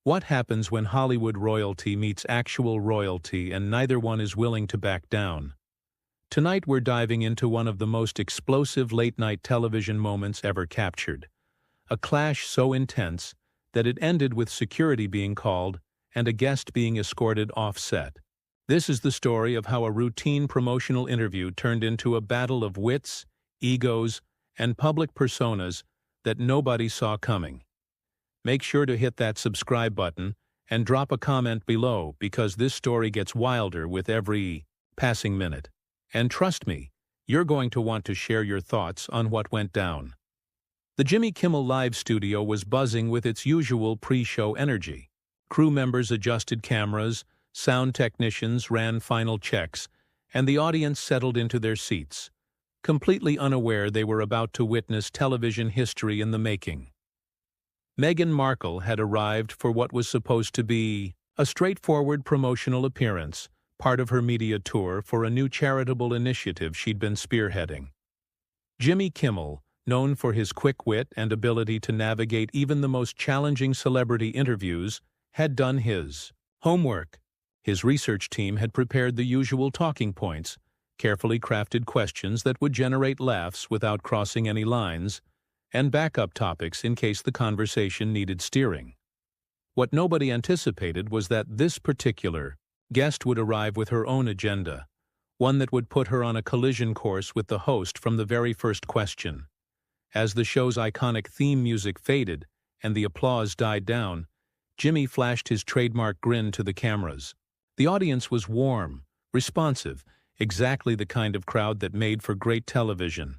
What happens when Hollywood royalty meets actual royalty and neither one is willing to back down? Tonight we're diving into one of the most explosive late-night television moments ever captured. A clash so intense that it ended with security being called and a guest being escorted off-set. This is the story of how a routine promotional interview turned into a battle of wits, egos, and public personas that nobody saw coming. Make sure to hit that subscribe button and drop a comment below because this story gets wilder with every passing minute. And trust me, you're going to want to share your thoughts on what went down. The Jimmy Kimmel Live studio was buzzing with its usual pre-show energy. Crew members adjusted cameras, sound technicians ran final checks, and the audience settled into their seats, completely unaware they were about to witness television history in the making. Meghan Markle had arrived for what was supposed to be a straightforward promotional appearance, part of her media tour for a new charitable initiative she'd been spearheading. Jimmy Kimmel, known for his quick wit and ability to navigate even the most challenging celebrity interviews, had done his homework. His research team had prepared the usual talking points, carefully crafted questions that would generate laughs without crossing any lines, and backup topics in case the conversation needed steering. What nobody anticipated was that this particular guest would arrive with her own agenda, one that would put her on a collision course with the host from the very first question. As the show's iconic theme music faded and the applause died down, Jimmy flashed his trademark grin to the cameras. The audience was warm, responsive, exactly the kind of crowd that made for great television.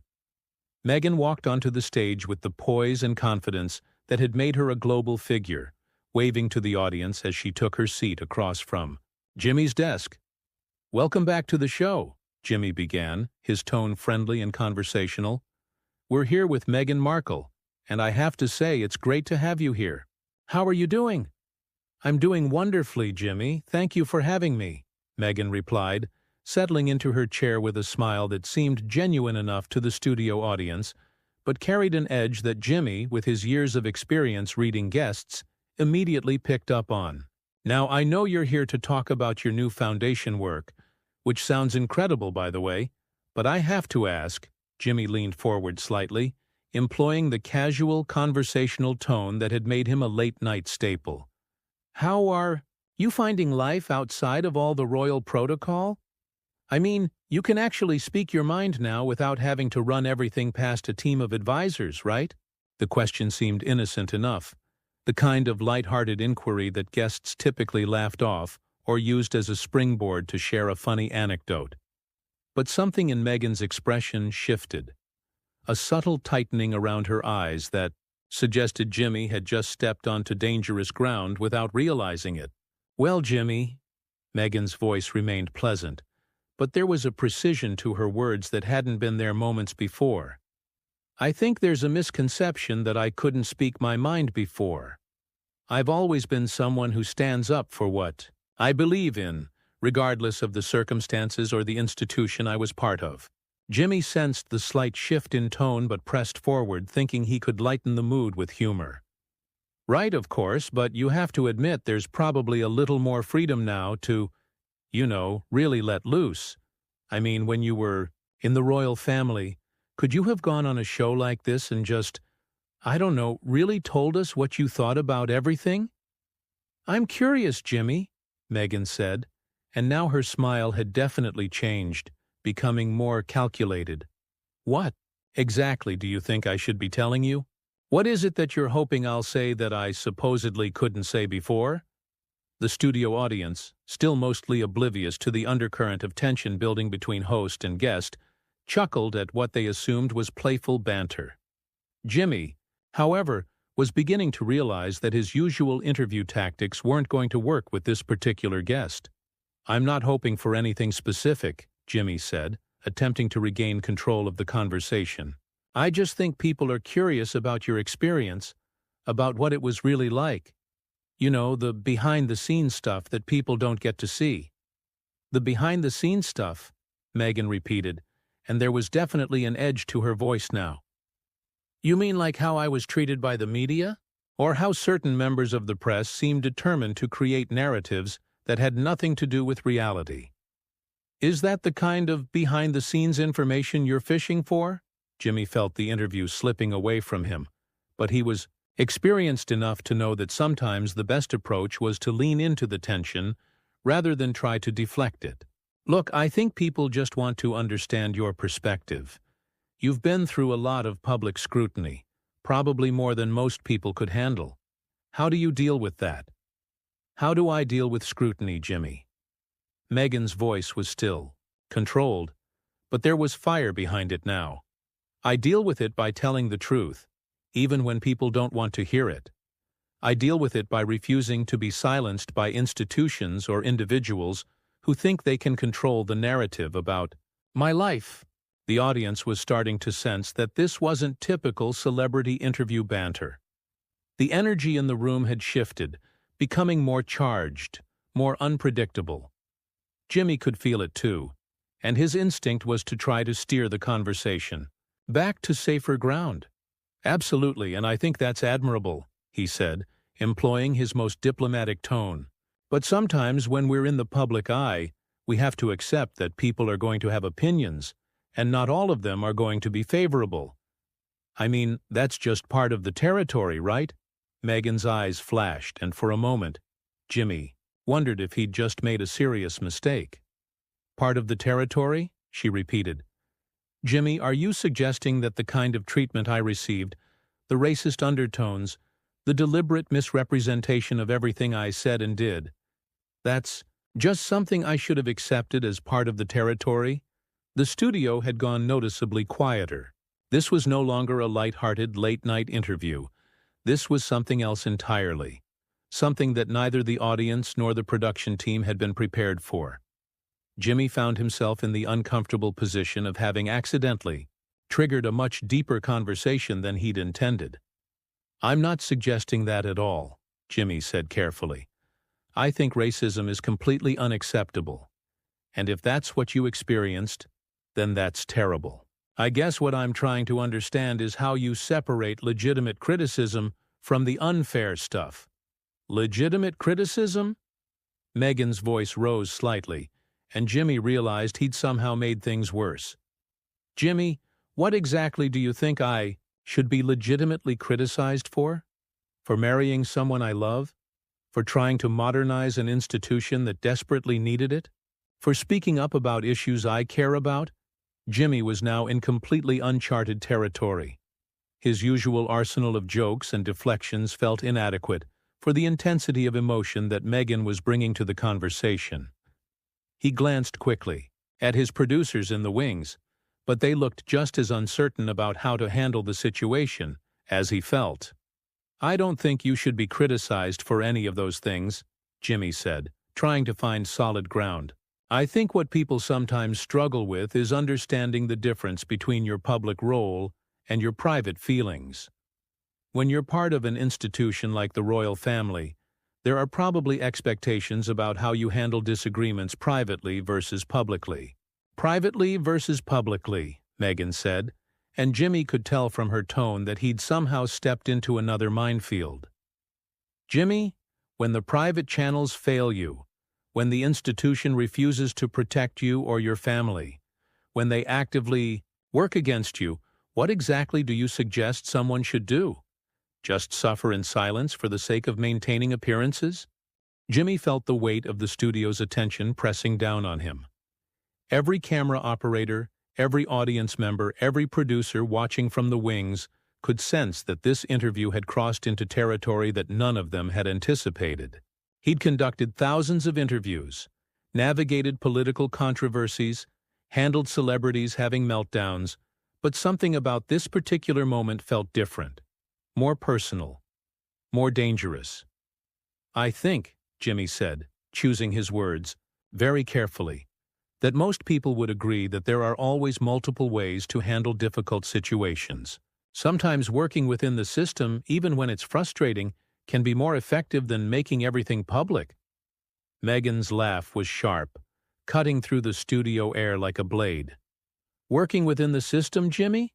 Meghan walked onto the stage with the poise and confidence that had made her a global figure, waving to the audience as she took her seat across from Jimmy's desk. "Welcome back to the show," Jimmy began, his tone friendly and conversational. "We're here with Meghan Markle, and I have to say it's great to have you here. How are you doing?" "I'm doing wonderfully, Jimmy. Thank you for having me," Meghan replied, settling into her chair with a smile that seemed genuine enough to the studio audience, but carried an edge that Jimmy, with his years of experience reading guests, immediately picked up on. "Now, I know you're here to talk about your new foundation work, which sounds incredible, by the way, but I have to ask," Jimmy leaned forward slightly, employing the casual, conversational tone that had made him a late-night staple. "How are you finding life outside of all the royal protocol? I mean, you can actually speak your mind now without having to run everything past a team of advisors, right?" The question seemed innocent enough, the kind of light-hearted inquiry that guests typically laughed off or used as a springboard to share a funny anecdote. But something in Meghan's expression shifted, a subtle tightening around her eyes that suggested Jimmy had just stepped onto dangerous ground without realizing it. "Well, Jimmy," Meghan's voice remained pleasant, but there was a precision to her words that hadn't been there moments before. "I think there's a misconception that I couldn't speak my mind before. I've always been someone who stands up for what I believe in, regardless of the circumstances or the institution I was part of." Jimmy sensed the slight shift in tone but pressed forward, thinking he could lighten the mood with humor. "Right, of course, but you have to admit there's probably a little more freedom now to, really let loose. I mean, when you were in the royal family, could you have gone on a show like this and just, really told us what you thought about everything?" "I'm curious, Jimmy," Meghan said, and now her smile had definitely changed, becoming more calculated. "What exactly do you think I should be telling you? What is it that you're hoping I'll say that I supposedly couldn't say before?" The studio audience, still mostly oblivious to the undercurrent of tension building between host and guest, chuckled at what they assumed was playful banter. Jimmy, however, was beginning to realize that his usual interview tactics weren't going to work with this particular guest. "I'm not hoping for anything specific," Jimmy said, attempting to regain control of the conversation. "I just think people are curious about your experience, about what it was really like. The behind-the-scenes stuff that people don't get to see." "The behind-the-scenes stuff," Meghan repeated, and there was definitely an edge to her voice now. "You mean like how I was treated by the media? or how certain members of the press seemed determined to create narratives that had nothing to do with reality. Is that the kind of behind-the-scenes information you're fishing for? Jimmy felt the interview slipping away from him, but he was experienced enough to know that sometimes the best approach was to lean into the tension rather than try to deflect it. Look, I think people just want to understand your perspective. You've been through a lot of public scrutiny, probably more than most people could handle. How do you deal with that? How do I deal with scrutiny, Jimmy? Meghan's voice was still, controlled, but there was fire behind it now. I deal with it by telling the truth, even when people don't want to hear it. I deal with it by refusing to be silenced by institutions or individuals who think they can control the narrative about my life. The audience was starting to sense that this wasn't typical celebrity interview banter. The energy in the room had shifted, becoming more charged, more unpredictable. Jimmy could feel it too, and his instinct was to try to steer the conversation back to safer ground. Absolutely, and I think that's admirable, he said, employing his most diplomatic tone. But sometimes when we're in the public eye, we have to accept that people are going to have opinions, and not all of them are going to be favorable. I mean, that's just part of the territory, right? Meghan's eyes flashed, and for a moment, Jimmy wondered if he'd just made a serious mistake. Part of the territory? She repeated. Jimmy, are you suggesting that the kind of treatment I received, the racist undertones, the deliberate misrepresentation of everything I said and did, that's just something I should have accepted as part of the territory? The studio had gone noticeably quieter. This was no longer a light-hearted late-night interview. This was something else entirely. Something that neither the audience nor the production team had been prepared for. Jimmy found himself in the uncomfortable position of having accidentally triggered a much deeper conversation than he'd intended. I'm not suggesting that at all, Jimmy said carefully. I think racism is completely unacceptable. And if that's what you experienced, then that's terrible. I guess what I'm trying to understand is how you separate legitimate criticism from the unfair stuff. Legitimate criticism? Meghan's voice rose slightly, and Jimmy realized he'd somehow made things worse. Jimmy, what exactly do you think I should be legitimately criticized for? For marrying someone I love? For trying to modernize an institution that desperately needed it? For speaking up about issues I care about? Jimmy was now in completely uncharted territory. His usual arsenal of jokes and deflections felt inadequate for the intensity of emotion that Meghan was bringing to the conversation. He glanced quickly at his producers in the wings, but they looked just as uncertain about how to handle the situation as he felt. I don't think you should be criticized for any of those things, Jimmy said, trying to find solid ground. I think what people sometimes struggle with is understanding the difference between your public role and your private feelings. When you're part of an institution like the royal family, there are probably expectations about how you handle disagreements privately versus publicly. Privately versus publicly, Meghan said, and Jimmy could tell from her tone that he'd somehow stepped into another minefield. Jimmy, when the private channels fail you, when the institution refuses to protect you or your family, when they actively work against you, what exactly do you suggest someone should do? Just suffer in silence for the sake of maintaining appearances? Jimmy felt the weight of the studio's attention pressing down on him. Every camera operator, every audience member, every producer watching from the wings could sense that this interview had crossed into territory that none of them had anticipated. He'd conducted thousands of interviews, navigated political controversies, handled celebrities having meltdowns, but something about this particular moment felt different. More personal, more dangerous. I think, Jimmy said, choosing his words very carefully, that most people would agree that there are always multiple ways to handle difficult situations. Sometimes working within the system, even when it's frustrating, can be more effective than making everything public. Meghan's laugh was sharp, cutting through the studio air like a blade. Working within the system, Jimmy?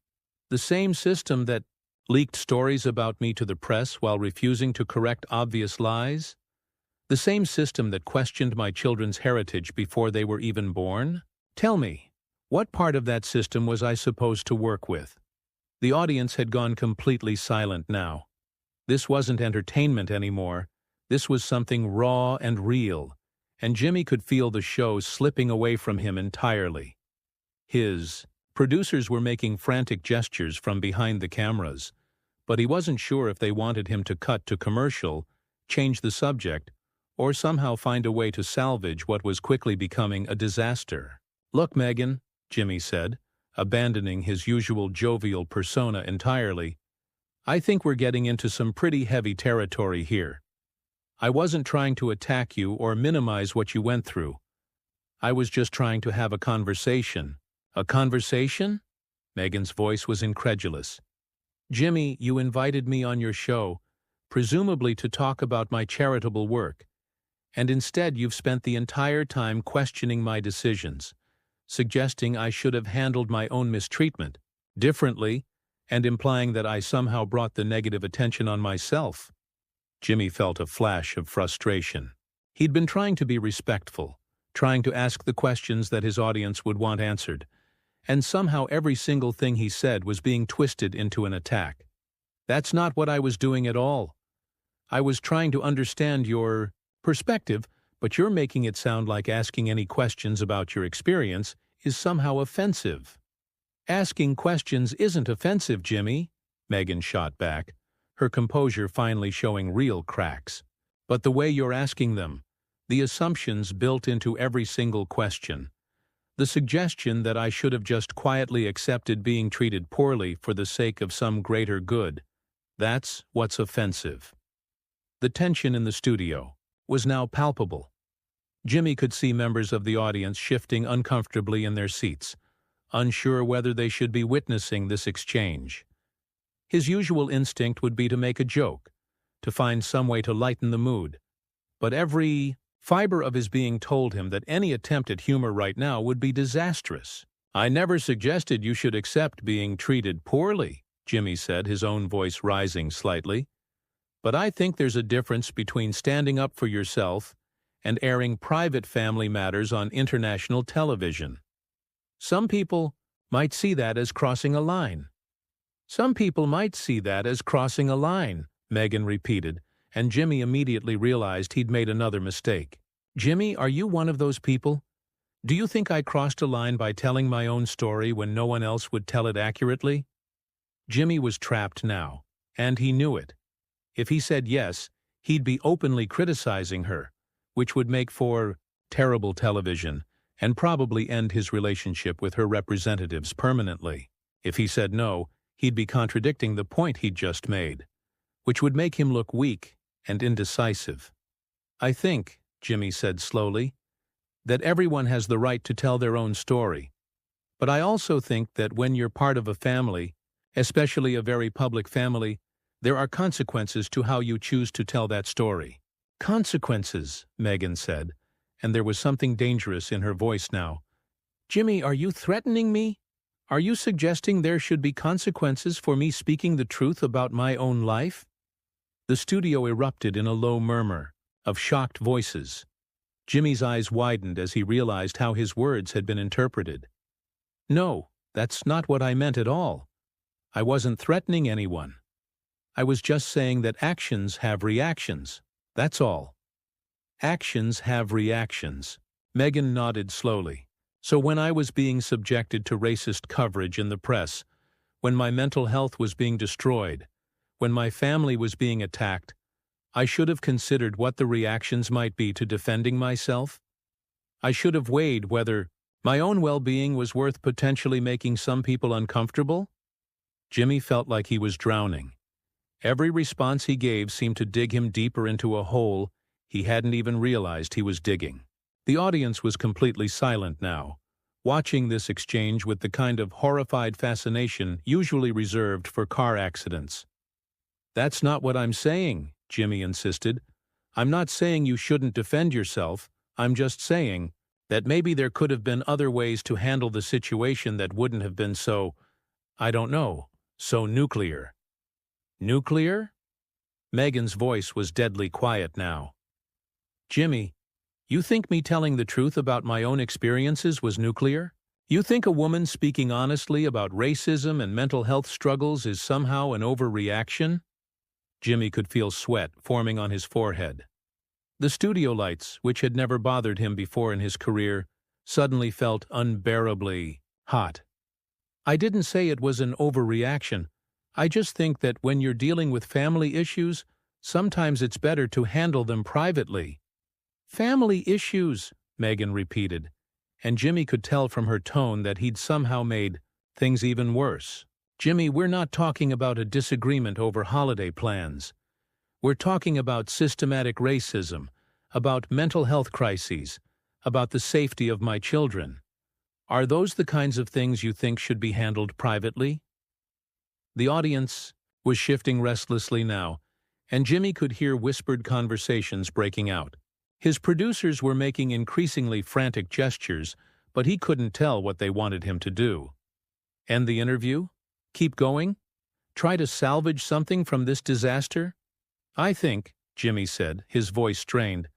The same system that Leaked stories about me to the press while refusing to correct obvious lies? The same system that questioned my children's heritage before they were even born? Tell me, what part of that system was I supposed to work with? The audience had gone completely silent now. This wasn't entertainment anymore. This was something raw and real, and Jimmy could feel the show slipping away from him entirely. His producers were making frantic gestures from behind the cameras, but he wasn't sure if they wanted him to cut to commercial, change the subject, or somehow find a way to salvage what was quickly becoming a disaster. "Look, Meghan," Jimmy said, abandoning his usual jovial persona entirely, "I think we're getting into some pretty heavy territory here. I wasn't trying to attack you or minimize what you went through. I was just trying to have a conversation." "A conversation?" Meghan's voice was incredulous. "Jimmy, you invited me on your show, presumably to talk about my charitable work, and instead you've spent the entire time questioning my decisions, suggesting I should have handled my own mistreatment differently, and implying that I somehow brought the negative attention on myself." Jimmy felt a flash of frustration. He'd been trying to be respectful, trying to ask the questions that his audience would want answered, and somehow every single thing he said was being twisted into an attack. "That's not what I was doing at all. I was trying to understand your perspective, but you're making it sound like asking any questions about your experience is somehow offensive." "Asking questions isn't offensive, Jimmy," Meghan shot back, her composure finally showing real cracks. "But the way you're asking them, the assumptions built into every single question, the suggestion that I should have just quietly accepted being treated poorly for the sake of some greater good, that's what's offensive." The tension in the studio was now palpable. Jimmy could see members of the audience shifting uncomfortably in their seats, unsure whether they should be witnessing this exchange. His usual instinct would be to make a joke, to find some way to lighten the mood, but every fiber of his being told him that any attempt at humor right now would be disastrous. "I never suggested you should accept being treated poorly," Jimmy said, his own voice rising slightly. "But I think there's a difference between standing up for yourself and airing private family matters on international television. Some people might see that as crossing a line." "Some people might see that as crossing a line," Meghan repeated, and Jimmy immediately realized he'd made another mistake. "Jimmy, are you one of those people? Do you think I crossed a line by telling my own story when no one else would tell it accurately?" Jimmy was trapped now, and he knew it. If he said yes, he'd be openly criticizing her, which would make for terrible television and probably end his relationship with her representatives permanently. If he said no, he'd be contradicting the point he'd just made, which would make him look weak and indecisive. "I think," Jimmy said slowly, "that everyone has the right to tell their own story. But I also think that when you're part of a family, especially a very public family, there are consequences to how you choose to tell that story." "Consequences," Meghan said, and there was something dangerous in her voice now. "Jimmy, are you threatening me? Are you suggesting there should be consequences for me speaking the truth about my own life?" The studio erupted in a low murmur of shocked voices. Jimmy's eyes widened as he realized how his words had been interpreted. "No, that's not what I meant at all. I wasn't threatening anyone. I was just saying that actions have reactions. That's all." "Actions have reactions." Meghan nodded slowly. "So when I was being subjected to racist coverage in the press, when my mental health was being destroyed, when my family was being attacked, I should have considered what the reactions might be to defending myself. I should have weighed whether my own well-being was worth potentially making some people uncomfortable." Jimmy felt like he was drowning. Every response he gave seemed to dig him deeper into a hole he hadn't even realized he was digging. The audience was completely silent now, watching this exchange with the kind of horrified fascination usually reserved for car accidents. "That's not what I'm saying," Jimmy insisted. "I'm not saying you shouldn't defend yourself. I'm just saying that maybe there could have been other ways to handle the situation that wouldn't have been so, I don't know, so nuclear." Nuclear? Meghan's voice was deadly quiet now. Jimmy, you think me telling the truth about my own experiences was nuclear? You think a woman speaking honestly about racism and mental health struggles is somehow an overreaction? Jimmy could feel sweat forming on his forehead. The studio lights, which had never bothered him before in his career, suddenly felt unbearably hot. I didn't say it was an overreaction. I just think that when you're dealing with family issues, sometimes it's better to handle them privately. Family issues, Meghan repeated, and Jimmy could tell from her tone that he'd somehow made things even worse. Jimmy, we're not talking about a disagreement over holiday plans. We're talking about systematic racism, about mental health crises, about the safety of my children. Are those the kinds of things you think should be handled privately? The audience was shifting restlessly now, and Jimmy could hear whispered conversations breaking out. His producers were making increasingly frantic gestures, but he couldn't tell what they wanted him to do. End the interview? Keep going? Try to salvage something from this disaster? I think, Jimmy said, his voice strained,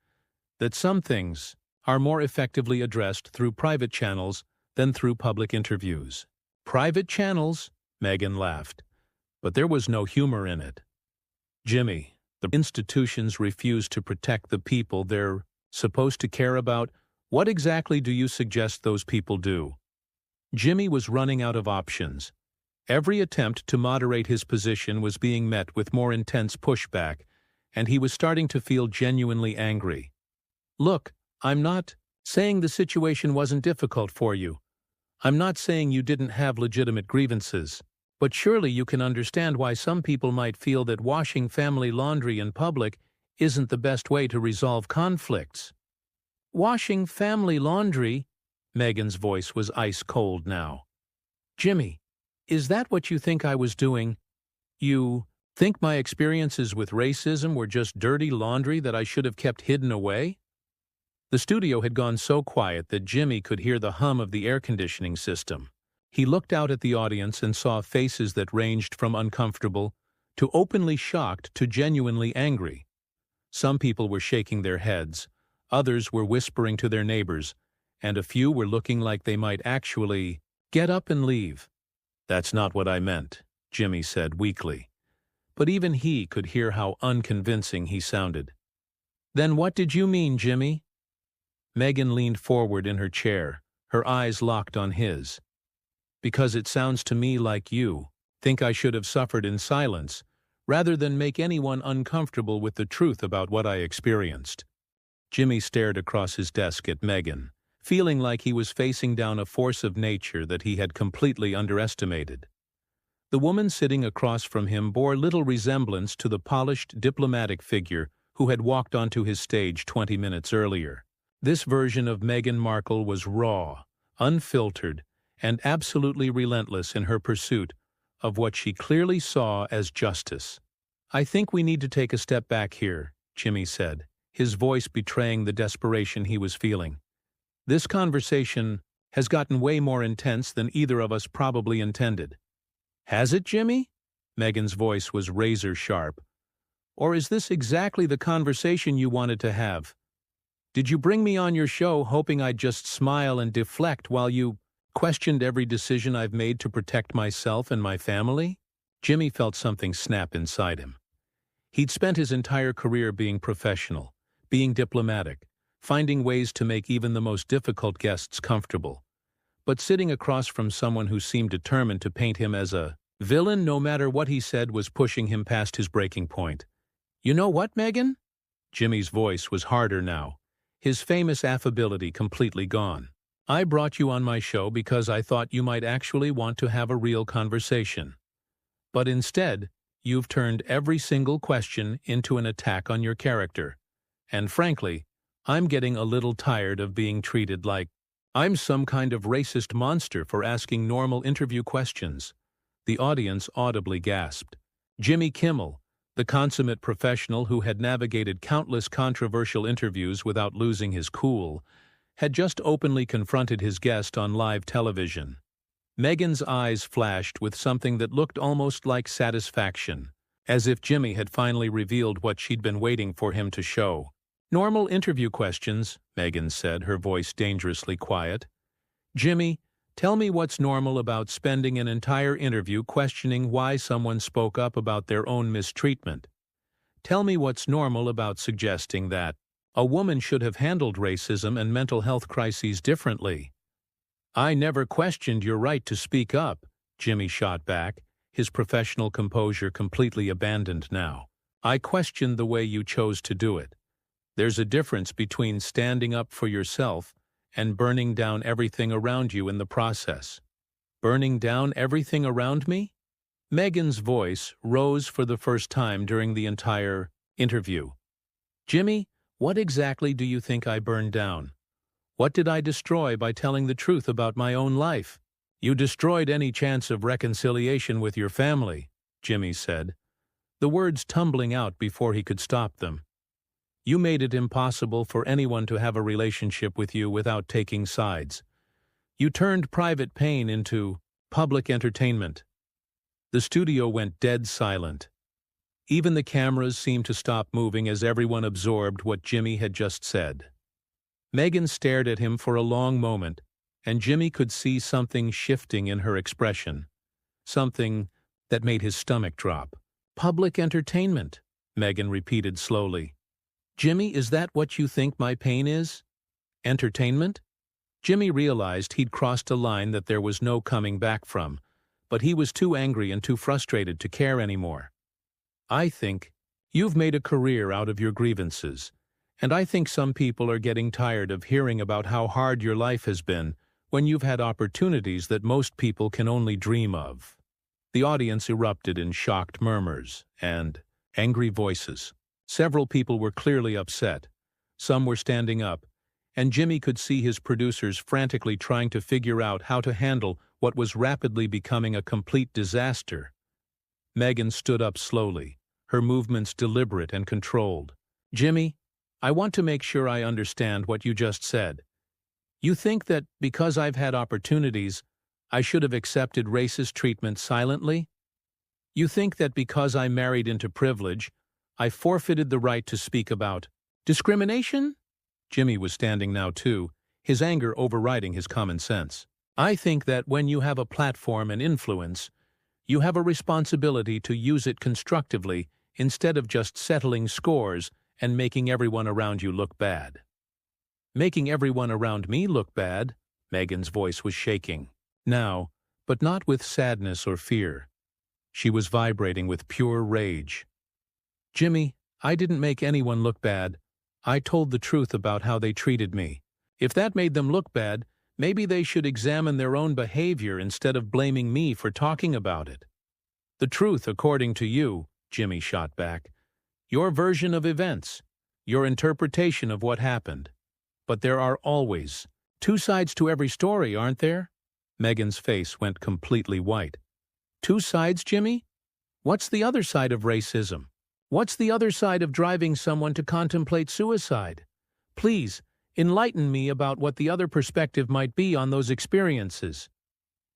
that some things are more effectively addressed through private channels than through public interviews. Private channels? Meghan laughed. But there was no humor in it. Jimmy, the institutions refuse to protect the people they're supposed to care about. What exactly do you suggest those people do? Jimmy was running out of options. Every attempt to moderate his position was being met with more intense pushback, and he was starting to feel genuinely angry. Look, I'm not saying the situation wasn't difficult for you. I'm not saying you didn't have legitimate grievances. But surely you can understand why some people might feel that washing family laundry in public isn't the best way to resolve conflicts. Washing family laundry? Meghan's voice was ice cold now. Jimmy, is that what you think I was doing? You think my experiences with racism were just dirty laundry that I should have kept hidden away? The studio had gone so quiet that Jimmy could hear the hum of the air conditioning system. He looked out at the audience and saw faces that ranged from uncomfortable to openly shocked to genuinely angry. Some people were shaking their heads, others were whispering to their neighbors, and a few were looking like they might actually get up and leave. That's not what I meant, Jimmy said weakly. But even he could hear how unconvincing he sounded. Then what did you mean, Jimmy? Meghan leaned forward in her chair, her eyes locked on his. Because it sounds to me like you think I should have suffered in silence, rather than make anyone uncomfortable with the truth about what I experienced. Jimmy stared across his desk at Meghan, feeling like he was facing down a force of nature that he had completely underestimated. The woman sitting across from him bore little resemblance to the polished diplomatic figure who had walked onto his stage 20 minutes earlier. This version of Meghan Markle was raw, unfiltered, and absolutely relentless in her pursuit of what she clearly saw as justice. I think we need to take a step back here, Jimmy said, his voice betraying the desperation he was feeling. This conversation has gotten way more intense than either of us probably intended. Has it, Jimmy? Meghan's voice was razor sharp. Or is this exactly the conversation you wanted to have? Did you bring me on your show hoping I'd just smile and deflect while you questioned every decision I've made to protect myself and my family? Jimmy felt something snap inside him. He'd spent his entire career being professional, being diplomatic, finding ways to make even the most difficult guests comfortable. But sitting across from someone who seemed determined to paint him as a villain no matter what he said was pushing him past his breaking point. You know what, Meghan? Jimmy's voice was harder now, his famous affability completely gone. I brought you on my show because I thought you might actually want to have a real conversation. But instead, you've turned every single question into an attack on your character. And frankly, I'm getting a little tired of being treated like I'm some kind of racist monster for asking normal interview questions. The audience audibly gasped. Jimmy Kimmel, the consummate professional who had navigated countless controversial interviews without losing his cool, had just openly confronted his guest on live television. Meghan's eyes flashed with something that looked almost like satisfaction, as if Jimmy had finally revealed what she'd been waiting for him to show. "Normal interview questions," Meghan said, her voice dangerously quiet. "Jimmy, tell me what's normal about spending an entire interview questioning why someone spoke up about their own mistreatment. Tell me what's normal about suggesting that a woman should have handled racism and mental health crises differently." "I never questioned your right to speak up," Jimmy shot back, his professional composure completely abandoned now. "I questioned the way you chose to do it. There's a difference between standing up for yourself and burning down everything around you in the process." "Burning down everything around me?" Meghan's voice rose for the first time during the entire interview. "Jimmy, what exactly do you think I burned down? What did I destroy by telling the truth about my own life?" "You destroyed any chance of reconciliation with your family," Jimmy said, the words tumbling out before he could stop them. "You made it impossible for anyone to have a relationship with you without taking sides. You turned private pain into public entertainment." The studio went dead silent. Even the cameras seemed to stop moving as everyone absorbed what Jimmy had just said. Meghan stared at him for a long moment, and Jimmy could see something shifting in her expression. Something that made his stomach drop. "Public entertainment," Meghan repeated slowly. "Jimmy, is that what you think my pain is? Entertainment?" Jimmy realized he'd crossed a line that there was no coming back from, but he was too angry and too frustrated to care anymore. "I think you've made a career out of your grievances, and I think some people are getting tired of hearing about how hard your life has been when you've had opportunities that most people can only dream of." The audience erupted in shocked murmurs and angry voices. Several people were clearly upset. Some were standing up, and Jimmy could see his producers frantically trying to figure out how to handle what was rapidly becoming a complete disaster. Meghan stood up slowly, her movements deliberate and controlled. "Jimmy, I want to make sure I understand what you just said. You think that because I've had opportunities, I should have accepted racist treatment silently? You think that because I married into privilege, I forfeited the right to speak about discrimination?" Jimmy was standing now too, his anger overriding his common sense. "I think that when you have a platform and influence, you have a responsibility to use it constructively instead of just settling scores and making everyone around you look bad." "Making everyone around me look bad?" Meghan's voice was shaking. Now, but not with sadness or fear. She was vibrating with pure rage. "Jimmy, I didn't make anyone look bad. I told the truth about how they treated me. If that made them look bad, maybe they should examine their own behavior instead of blaming me for talking about it." "The truth, according to you," Jimmy shot back. "Your version of events, your interpretation of what happened. But there are always two sides to every story, aren't there?" Meghan's face went completely white. "Two sides, Jimmy? What's the other side of racism? What's the other side of driving someone to contemplate suicide? Please, enlighten me about what the other perspective might be on those experiences."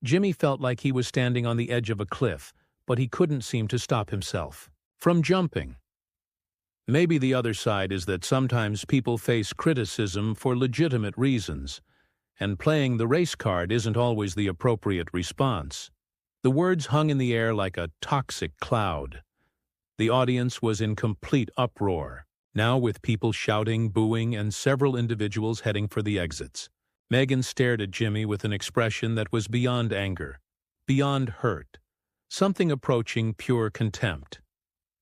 Jimmy felt like he was standing on the edge of a cliff, but he couldn't seem to stop himself from jumping. "Maybe the other side is that sometimes people face criticism for legitimate reasons, and playing the race card isn't always the appropriate response." The words hung in the air like a toxic cloud. The audience was in complete uproar, now with people shouting, booing, and several individuals heading for the exits. Meghan stared at Jimmy with an expression that was beyond anger, beyond hurt, something approaching pure contempt.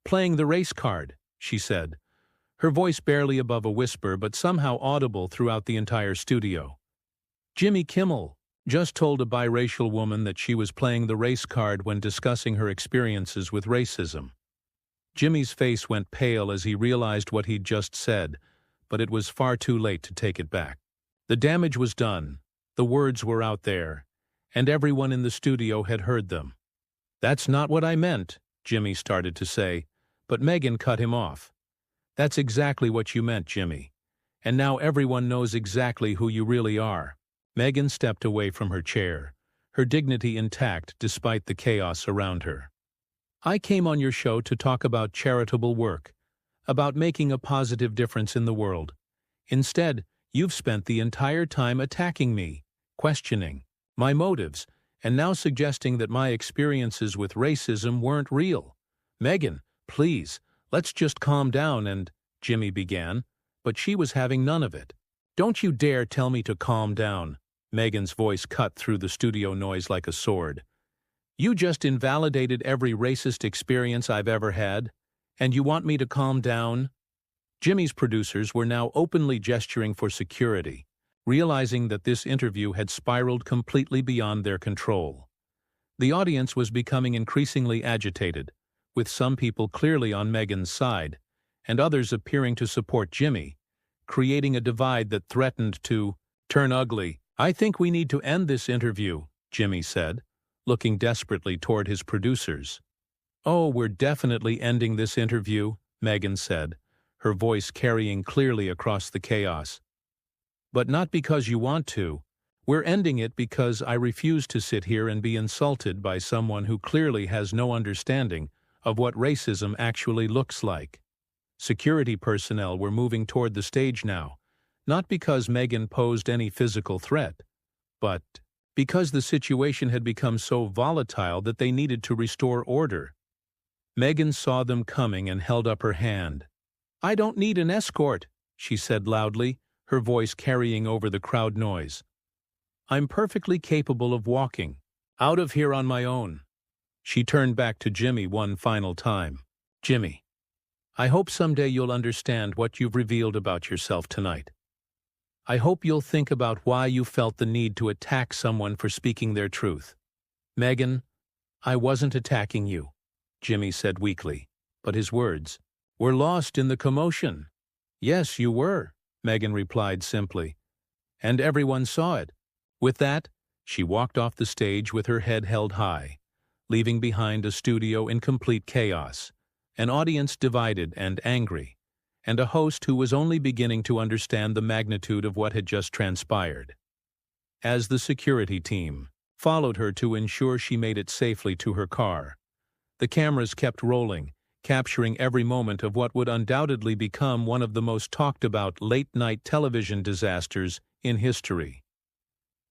"Playing the race card," she said, her voice barely above a whisper but somehow audible throughout the entire studio. "Jimmy Kimmel just told a biracial woman that she was playing the race card when discussing her experiences with racism." Jimmy's face went pale as he realized what he'd just said, but it was far too late to take it back. The damage was done, the words were out there, and everyone in the studio had heard them. "That's not what I meant," Jimmy started to say, but Meghan cut him off. "That's exactly what you meant, Jimmy. And now everyone knows exactly who you really are." Meghan stepped away from her chair, her dignity intact despite the chaos around her. I came on your show to talk about charitable work, about making a positive difference in the world. Instead, you've spent the entire time attacking me, questioning my motives, and now suggesting that my experiences with racism weren't real. Meghan, please, let's just calm down and, Jimmy began, but she was having none of it. Don't you dare tell me to calm down. Meghan's voice cut through the studio noise like a sword. You just invalidated every racist experience I've ever had, and you want me to calm down? Jimmy's producers were now openly gesturing for security, realizing that this interview had spiraled completely beyond their control. The audience was becoming increasingly agitated, with some people clearly on Meghan's side, and others appearing to support Jimmy, creating a divide that threatened to turn ugly. I think we need to end this interview, Jimmy said, looking desperately toward his producers. Oh, we're definitely ending this interview, Meghan said, her voice carrying clearly across the chaos. But not because you want to. We're ending it because I refuse to sit here and be insulted by someone who clearly has no understanding of what racism actually looks like. Security personnel were moving toward the stage now, not because Meghan posed any physical threat, but because the situation had become so volatile that they needed to restore order. Meghan saw them coming and held up her hand. I don't need an escort, she said loudly, her voice carrying over the crowd noise. I'm perfectly capable of walking out of here on my own. She turned back to Jimmy one final time. Jimmy, I hope someday you'll understand what you've revealed about yourself tonight. I hope you'll think about why you felt the need to attack someone for speaking their truth. Meghan, I wasn't attacking you, Jimmy said weakly, but his words were lost in the commotion. Yes, you were, Meghan replied simply, and everyone saw it. With that, she walked off the stage with her head held high, leaving behind a studio in complete chaos, an audience divided and angry, and a host who was only beginning to understand the magnitude of what had just transpired. As the security team followed her to ensure she made it safely to her car, the cameras kept rolling, capturing every moment of what would undoubtedly become one of the most talked-about late-night television disasters in history.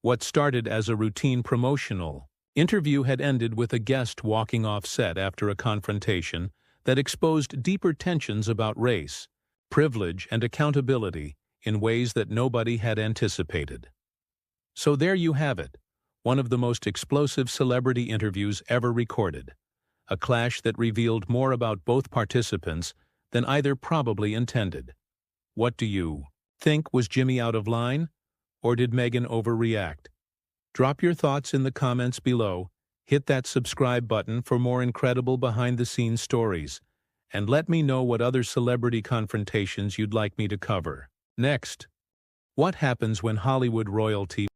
What started as a routine promotional interview had ended with a guest walking off set after a confrontation that exposed deeper tensions about race, privilege, and accountability in ways that nobody had anticipated. So there you have it, one of the most explosive celebrity interviews ever recorded, a clash that revealed more about both participants than either probably intended. What do you think? Was Jimmy out of line, or did Meghan overreact? Drop your thoughts in the comments below, hit that subscribe button for more incredible behind-the-scenes stories, and let me know what other celebrity confrontations you'd like me to cover. Next, what happens when Hollywood royalty